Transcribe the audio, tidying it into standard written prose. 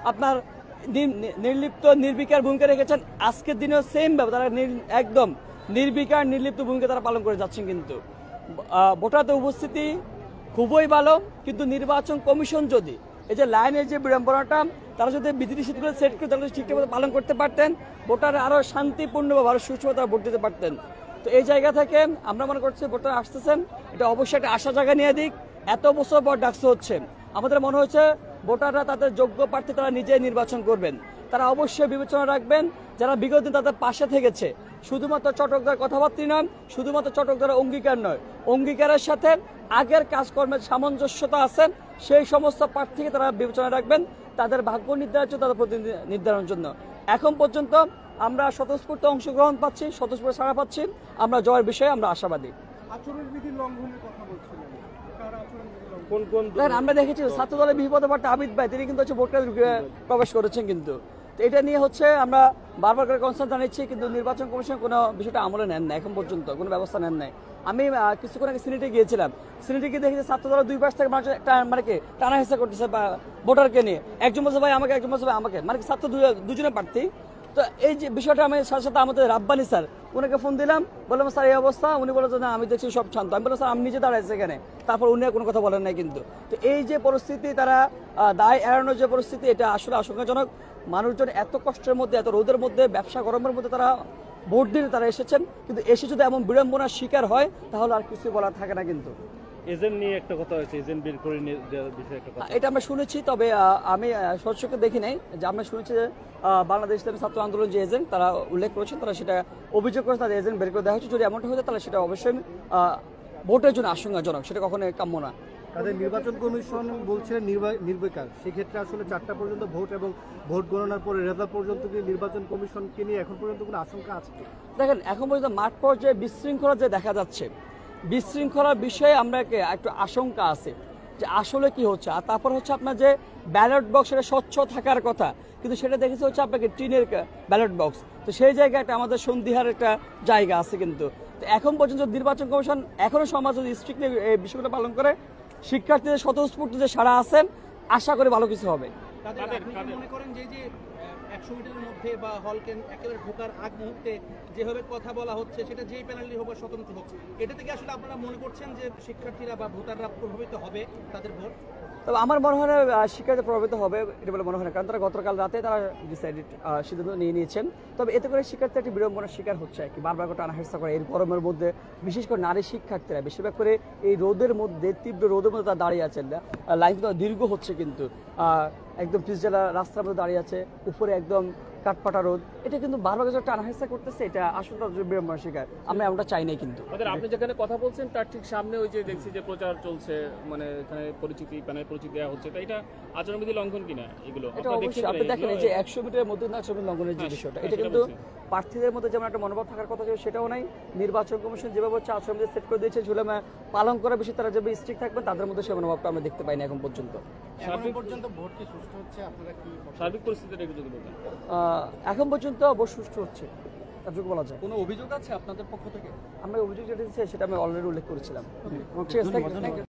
আপনার নির্লিপ্ত নির্বিকার ভূমিকা রেখেছেন, আজকের দিনেও সেম ভাবে তারা একদম নির্বিকার নির্লিপ্ত ভূমিকা তারা পালন করে যাচ্ছেন। কিন্তু ভোটারদের উপস্থিতি খুবই ভালো, কিন্তু নির্বাচন কমিশন যদি এই যে লাইনের যে বিড়ম্বনাটা তারা যদি বিধিনিষেধগুলো সেট করে তাহলে ঠিকঠাক পালন করতে পারতেন, ভোটাররা আরো শান্তিপূর্ণভাবে আরো সুষ্ঠুভাবে তারা ভোট দিতে পারতেন। তো এই জায়গা থেকে আমরা মনে করছি ভোটার আসতেছেন, এটা অবশ্যই একটা আশা জায়গা নিয়ে দিক। এত বছর পর ডাকসু হচ্ছে, আমাদের মনে হচ্ছে ভোটাররা তাদের যোগ্য প্রার্থী তারা নিজেই নির্বাচন করবেন। তারা অবশ্যই বিবেচনা রাখবেন যারা বিগত দিন তাদের পাশে থেকেছে, শুধুমাত্র চটকদার কথাবার্তা নয়, শুধুমাত্র চটকদার অঙ্গীকার নয়, অঙ্গীকারের সাথে আগের কাজকর্মের সামঞ্জস্যতা আছে, সেই সমস্ত প্রার্থীকে তারা বিবেচনা রাখবেন তাদের ভাগ্য নির্ধারণ, তাদের প্রতিনিধি নির্ধারণের জন্য। এখন পর্যন্ত আমরা স্বতঃস্ফূর্ত অংশগ্রহণ পাচ্ছি, স্বতঃস্ফূর্ত সাড়া পাচ্ছি, আমরা জয়ের বিষয়ে আমরা আশাবাদী। আচরণবিধি লঙ্ঘনের কথা বলছিলেন, আমরা দেখেছি ছাত্র দলের বিপদে পড়তে আবিদ ভাই তিনি কিন্তু ভোট প্রবেশ করেছেন, কিন্তু এটা নিয়ে আমরা বারবার করে কনসার্ন জানাচ্ছি, কিন্তু নির্বাচন কমিশন কোনো বিষয়টা আমলে নেন না, এখন পর্যন্ত কোনো ব্যবস্থা নেন নাই। আমি কিছুক্ষণ আগে সিনেটে গিয়েছিলাম, সিনেটে গিয়ে দেখেছি ছাত্র দলের দুই পাশ থেকে মানুষ মানে কি টানা হেসা করতেছে ভোটারকে নিয়ে, একজন বলছে ভাই আমাকে, একজন বলছে ভাই আমাকে, মানে ছাত্র দুজনে প্রার্থী। তো এই যে বিষয়টা আমি সাথে সাথে আমাদের রাব্বানি স্যার উনাকে ফোন দিলাম, বললাম স্যার এই অবস্থা, উনি বললেন যে না আমি দেখছি সব শান্ত। আমি বললাম স্যার আমি নিজে দাঁড়াইছি এখানে, তারপর উনি কোনো কথা বলেন নাই। কিন্তু তো এই যে পরিস্থিতি, তারা দায় এড়ানোর যে পরিস্থিতি, এটা আসলে আশঙ্কাজনক। মানুষজন এত কষ্টের মধ্যে, এত রোদের মধ্যে, ব্যবসা গরমের মধ্যে তারা ভোট দিতে তারা এসেছেন, কিন্তু এসে যদি এমন বিড়ম্বনার শিকার হয় তাহলে আর কিছু বলার থাকে না। কিন্তু এজেন্ট নিয়ে একটা কথা হয়েছে, এজেন্ট বের করে দেওয়ার বিষয়ে একটা কথা, এটা আমরা শুনেছি, তবে আমি সচক্ষে দেখি নাই। যে আমরা শুনেছি যে বাংলাদেশ ইসলামী ছাত্র আন্দোলন যে এজেন্ট তারা উল্লেখ করেছেন, তারা সেটা অভিযোগ করেছে তাদের এজেন্ট বের করে দেওয়া হয়েছে। যদি এমনটা হয়ে যায় তাহলে সেটা অবশ্যই ভোটের জন্য আশঙ্কাজনক, সেটা কখনোই কাম্য না। তাদের নির্বাচন কমিশন বলছিলেন নির্বিকার, সেক্ষেত্রে আসলে 4টা পর্যন্ত ভোট এবং ভোট গণনার পরে রেজাল্ট পর্যন্ত কি নির্বাচন কমিশনকে নিয়ে এখন পর্যন্ত কোনো আশঙ্কা আছে? দেখেন এখন পর্যন্ত মাঠ পর্যায়ে বিশৃঙ্খলা যে দেখা যাচ্ছে, বিশৃঙ্খলার বিষয়ে আমরা একটু আশঙ্কা আছে যে আসলে কি হচ্ছে। আর তারপর হচ্ছে আপনার যে ব্যালট বক্স, সেটা স্বচ্ছ থাকার কথা, কিন্তু সেটা দেখেছে হচ্ছে আপনাকে টিনের ব্যালট বক্স। তো সেই জায়গাটা আমাদের সন্দিহার একটা জায়গা আছে। কিন্তু এখন পর্যন্ত নির্বাচন কমিশন এখনো সমাজ যদি স্ট্রিক্টলি এই বিষয়গুলো পালন করে, শিক্ষার্থীদের স্বতঃস্ফূর্ত যে সারা আছেন, আশা করি ভালো কিছু হবে। মনে করেন যে 100 মিটারের মধ্যে বা হলকে একেবারে ঢোকার আগ মুহূর্তে যেভাবে কথা বলা হচ্ছে, সেটা যেই প্যানেলই হোক স্বতন্ত্র হোক, এটা থেকে আসলে আপনারা মনে করছেন যে শিক্ষার্থীরা বা ভোটাররা প্রভাবিত হবে তাদের ভোট? তবে আমার মনে হয় শিক্ষার্থী প্রভাবিত হবে এটা বলে মনে হয় না, কারণ তারা গতকাল রাতে তারা সিদ্ধান্ত নিয়ে নিয়েছেন। তবে এতে করে শিক্ষার্থী একটি বিড়ম্বনার শিকার হচ্ছে, কি বারবার করে টানা হেঁচড়া করে এই গরমের মধ্যে, বিশেষ করে নারী শিক্ষার্থীরা বেশিরভাগ করে এই রোদের মধ্যে, তীব্র রোদের মধ্যে তারা দাঁড়িয়ে আছেন। লাইন কিন্তু দীর্ঘ হচ্ছে, কিন্তু একদম ত্রিশ জেলা রাস্তার মধ্যে দাঁড়িয়ে আছে, উপরে একদম কাঠপাটা রোদ, এটা কিন্তু বারবার করে টানা হেঁচড়া করতেছে, এটা আসলে বিড়ম্বনার শিকার। আমরা এমনটা চাই নাই। কিন্তু আপনি যেখানে কথা বলছেন তার ঠিক সামনে ওই যে দেখছি যে প্রচার চলছে, মানে এখানে পরিচিতি দেওয়া হচ্ছে, তাই এটা আচরণবিধি লঙ্ঘন কিনা? এগুলো এটা অবশ্যই আপনি দেখেন যে 100 মিটারের মধ্যে না আচরণ লঙ্ঘনের যে বিষয়টা, এটা কিন্তু প্রার্থীদের মধ্যে যেমন একটা মনোভাব থাকার কথা ছিল সেটাও নাই। নির্বাচন কমিশন যেভাবে হচ্ছে আচরণবিধি সেট করে দিয়েছে, সেগুলো পালন করার বিষয়ে তারা যেভাবে স্ট্রিক্ট থাকবেন, তাদের মধ্যে সেই মনোভাবটা আমরা দেখতে পাইনি এখন পর্যন্ত। ভোট কি সুষ্ঠু হচ্ছে? আপনারা কি সার্বিক পরিস্থিতিটা একটু যদি বলতেন। এখন পর্যন্ত অবশ্য সুষ্ঠু হচ্ছে, তারপর বলা যায়। কোনো অভিযোগ আছে আপনাদের পক্ষ থেকে? আমরা অভিযোগ যেটা দিচ্ছি সেটা আমি অলরেডি উল্লেখ করেছিলাম। ঠিক আছে।